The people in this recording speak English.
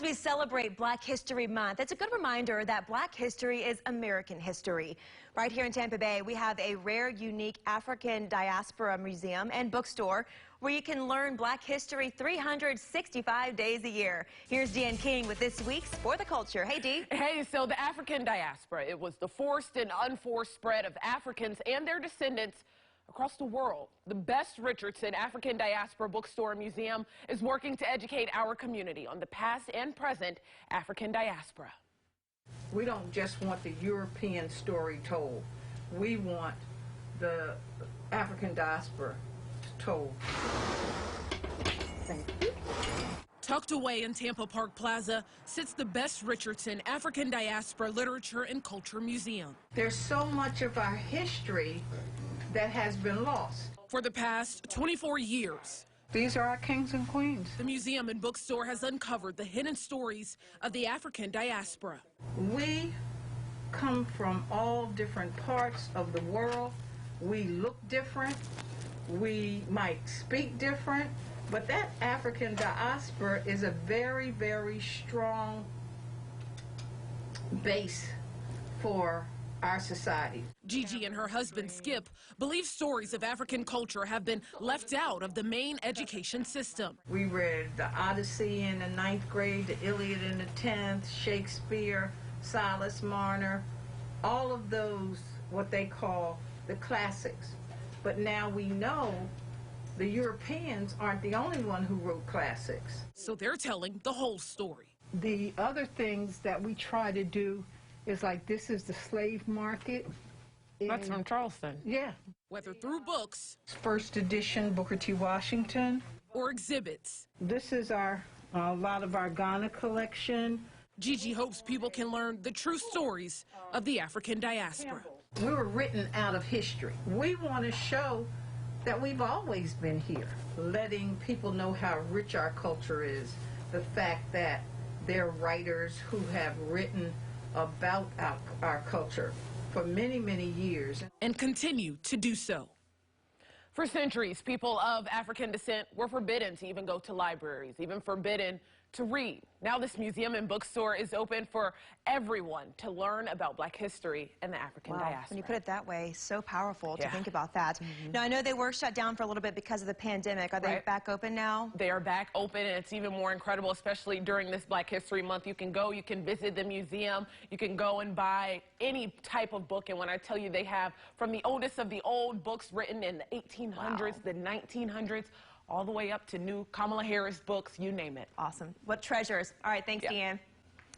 As we celebrate Black History Month, it's a good reminder that Black history is American history. Right here in Tampa Bay, we have a rare, unique African diaspora museum and bookstore where you can learn Black history 365 days a year. Here's Deanne King with this week's For the Culture. Hey, Dee. Hey, so the African diaspora, it was the forced and unforced spread of Africans and their descendants across the world. The Bess Richardson African Diaspora Bookstore and Museum is working to educate our community on the past and present African diaspora. We don't just want the European story told. We want the African diaspora told. Thank you. Tucked away in Tampa Park Plaza sits the Bess Richardson African Diaspora Literature and Culture Museum. There's so much of our history that has been lost. For the past 24 years, these are our kings and queens. The museum and bookstore has uncovered the hidden stories of the African diaspora. We come from all different parts of the world. We look different. We might speak different. But that African diaspora is a very, very strong base for our society. Gigi and her husband Skip believe stories of African culture have been left out of the main education system. We read the Odyssey in the 9th grade, the Iliad in the 10th, Shakespeare, Silas Marner, all of those, what they call the classics. But now we know the Europeans aren't the only one who wrote classics. So they're telling the whole story. The other things that we try to do is like, this is the slave market. That's from Charleston. Yeah. Whether through books, first edition Booker T. Washington, or exhibits. This is a lot of our Ghana collection. Gigi hopes people can learn the true stories of the African diaspora. We were written out of history. We want to show that we've always been here, letting people know how rich our culture is, the fact that there are writers who have written about our culture for many, many years. And continue to do so. For centuries, people of African descent were forbidden to even go to libraries, even forbidden to read. Now this museum and bookstore is open for everyone to learn about Black history and the African diaspora. When you put it that way, so powerful to think about that. Now, I know they were shut down for a little bit because of the pandemic. Are they back open now? They are back open, and it's even more incredible, especially during this Black History Month. You can go, you can visit the museum, you can go and buy any type of book. And when I tell you, they have from the oldest of the old books written in the 1800s, the 1900s, all the way up to new Kamala Harris books, you name it. Awesome. What treasures. All right, thanks, Deanne.